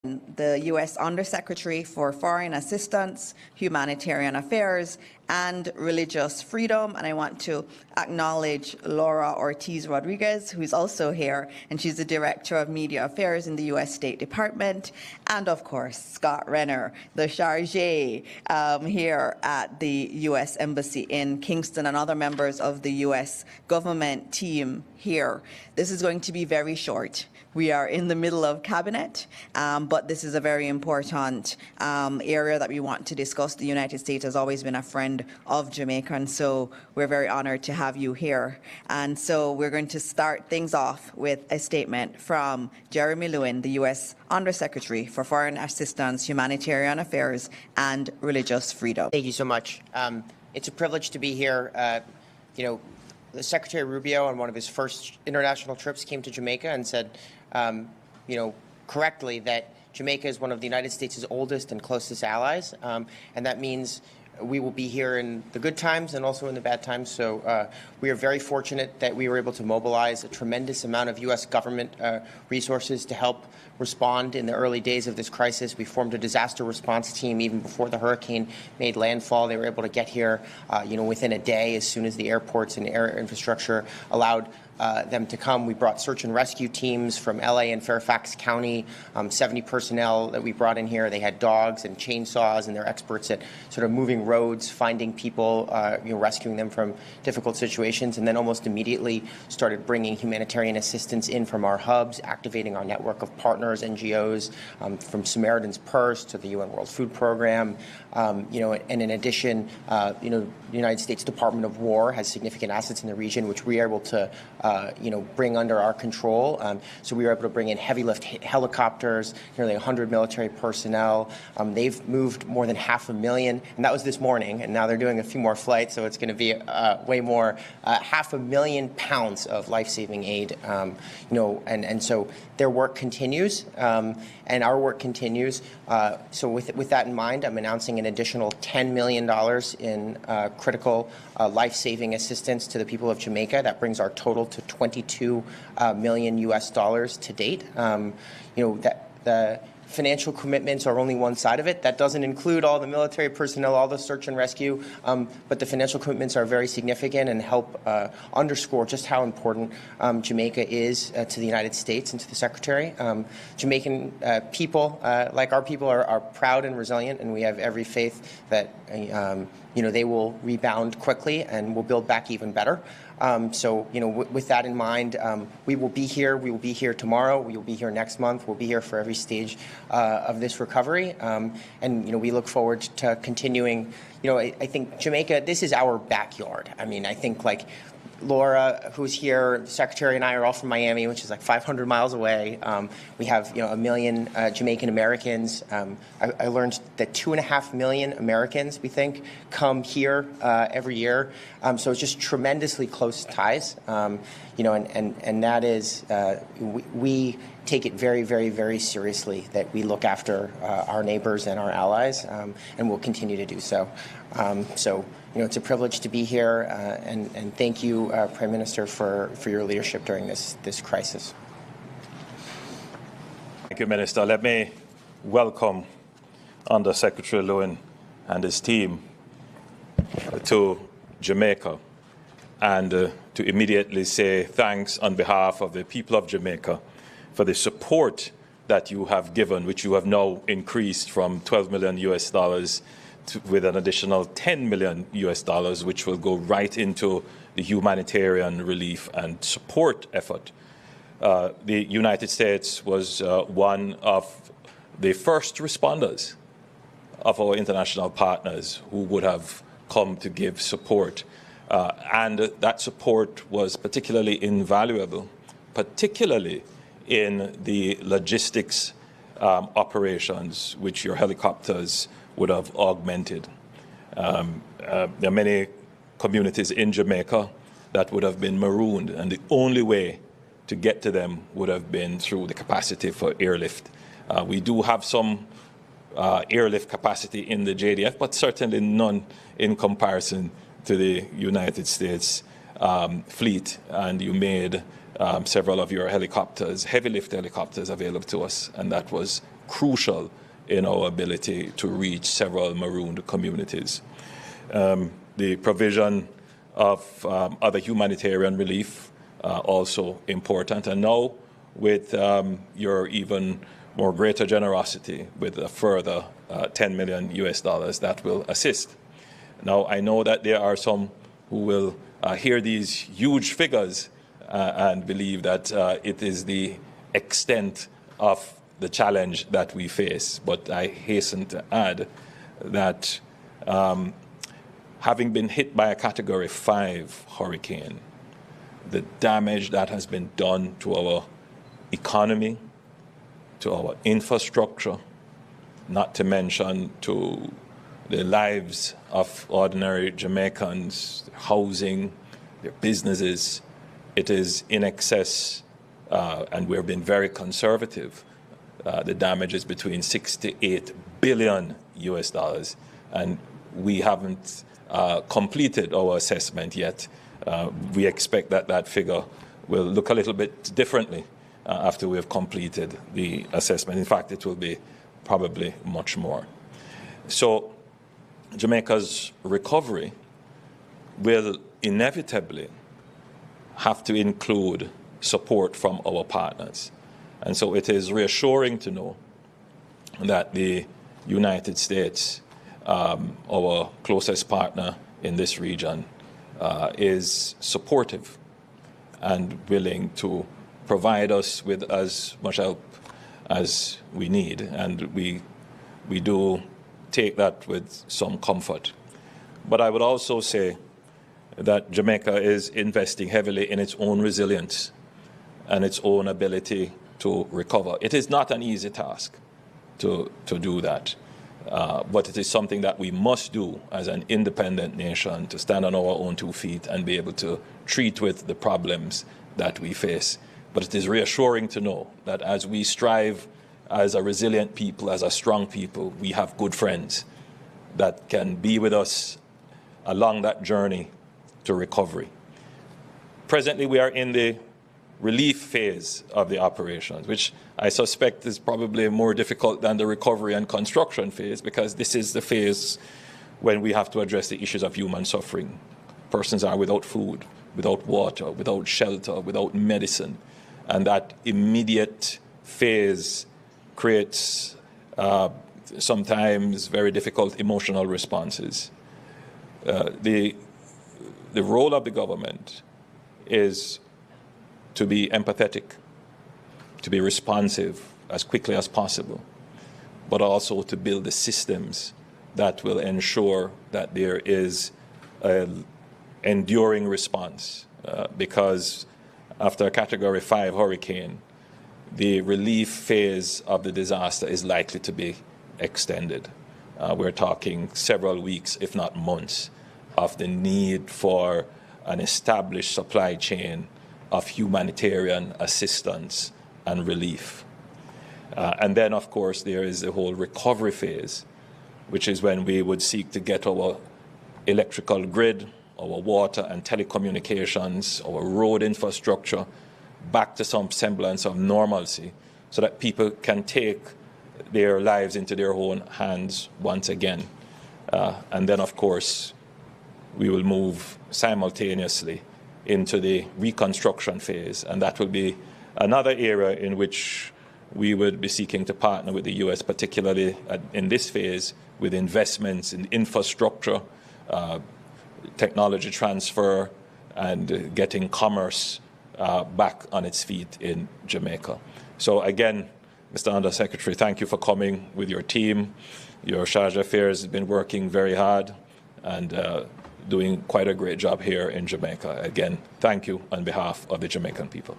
the U.S. Undersecretary for Foreign Assistance, Humanitarian Affairs, and Religious Freedom. And I want to acknowledge Laura Ortiz-Rodriguez, who's also here, and she's the Director of Media Affairs in the U.S. State Department. And of course, Scott Renner, the chargé here at the U.S. Embassy in Kingston, and other members of the U.S. government team here. This is going to be very short. We are in the middle of cabinet, but this is a very important area that we want to discuss. The United States has always been a friend of Jamaica, and so we're very honored to have you here. And so we're going to start things off with a statement from Jeremy Lewin, the U.S. Undersecretary for Foreign Assistance, Humanitarian Affairs, and Religious Freedom. Thank you so much. It's a privilege to be here. The Secretary Rubio, on one of his first international trips, came to Jamaica and said, correctly, that Jamaica is one of the United States' oldest and closest allies, and that means we will be here in the good times and also in the bad times. So we are very fortunate that we were able to mobilize a tremendous amount of U.S. government resources to help respond in the early days of this crisis. We formed a disaster response team even before the hurricane made landfall. They were able to get here, within a day, as soon as the airports and air infrastructure allowed them to come. We brought search and rescue teams from LA and Fairfax County, 70 personnel that we brought in here. They had dogs and chainsaws, and they're experts at sort of moving roads, finding people, rescuing them from difficult situations, and then almost immediately started bringing humanitarian assistance in from our hubs, activating our network of partners, NGOs, from Samaritan's Purse to the UN World Food Program, and in addition, the United States Department of War has significant assets in the region, which we are able to bring under our control. So we were able to bring in heavy lift helicopters, nearly 100 military personnel. They've moved more than 500,000, and that was this morning, and now they're doing a few more flights, so it's going to be way more, 500,000 pounds of life-saving aid. And so their work continues, and our work continues. So with that in mind, I'm announcing an additional $10 million in critical life-saving assistance to the people of Jamaica. That brings our total to $22 million US to date. The financial commitments are only one side of it. That doesn't include all the military personnel, all the search and rescue, but the financial commitments are very significant and help underscore just how important Jamaica is to the United States and to the Secretary. Jamaican people, like our people, are proud and resilient, and we have every faith that they will rebound quickly and will build back even better. With that in mind, we will be here. We will be here tomorrow. We will be here next month. We'll be here for every stage of this recovery. We look forward to continuing. I think Jamaica, this is our backyard. I mean, I think Laura, who's here, the Secretary, and I are all from Miami, which is 500 miles away. We have, 1 million Jamaican Americans. I learned that 2.5 million Americans, we think, come here every year. So it's just tremendously close ties. And that is, we take it very, very, very seriously that we look after our neighbors and our allies, and we'll continue to do so. It's a privilege to be here, and thank you, Prime Minister, for your leadership during this crisis. Thank you, Minister. Let me welcome Under Secretary Lewin and his team to Jamaica, and to immediately say thanks on behalf of the people of Jamaica for the support that you have given, which you have now increased from $12 million US with an additional $10 million US, which will go right into the humanitarian relief and support effort. The United States was one of the first responders of our international partners who would have come to give support. And that support was particularly invaluable, particularly in the logistics operations, which your helicopters would have augmented. There are many communities in Jamaica that would have been marooned, and the only way to get to them would have been through the capacity for airlift. We do have some airlift capacity in the JDF, but certainly none in comparison to the United States fleet, and you made several of your helicopters, heavy lift helicopters, available to us, and that was crucial in our ability to reach several marooned communities. The provision of other humanitarian relief also important. And now with your even more greater generosity with a further $10 million that will assist. Now, I know that there are some who will hear these huge figures and believe that it is the extent of the challenge that we face. But I hasten to add that having been hit by a Category 5 hurricane, the damage that has been done to our economy, to our infrastructure, not to mention to the lives of ordinary Jamaicans, housing, their businesses, it is in excess, and we're being very conservative. The damage is between $6 to $8 billion, and we haven't completed our assessment yet. We expect that that figure will look a little bit differently after we have completed the assessment. In fact, it will be probably much more. So Jamaica's recovery will inevitably have to include support from our partners. And so it is reassuring to know that the United States, our closest partner in this region, is supportive and willing to provide us with as much help as we need. And we do take that with some comfort. But I would also say that Jamaica is investing heavily in its own resilience and its own ability to recover. It is not an easy task to do that, but it is something that we must do as an independent nation, to stand on our own 2 feet and be able to treat with the problems that we face. But it is reassuring to know that as we strive as a resilient people, as a strong people, we have good friends that can be with us along that journey to recovery. Presently, we are in the relief phase of the operations, which I suspect is probably more difficult than the recovery and construction phase, because this is the phase when we have to address the issues of human suffering. Persons are without food, without water, without shelter, without medicine. And that immediate phase creates sometimes very difficult emotional responses. The role of the government is to be empathetic, to be responsive as quickly as possible, but also to build the systems that will ensure that there is an enduring response. Because after a Category 5 hurricane, the relief phase of the disaster is likely to be extended. We're talking several weeks, if not months, of the need for an established supply chain of humanitarian assistance and relief. And then, of course, there is the whole recovery phase, which is when we would seek to get our electrical grid, our water and telecommunications, our road infrastructure back to some semblance of normalcy, so that people can take their lives into their own hands once again. And then, of course, we will move simultaneously into the reconstruction phase, and that will be another area in which we would be seeking to partner with the U.S., particularly in this phase, with investments in infrastructure, technology transfer, and getting commerce back on its feet in Jamaica. So again, Mr. Undersecretary, thank you for coming with your team. Your Charge d'Affaires has been working very hard and doing quite a great job here in Jamaica. Again, thank you on behalf of the Jamaican people.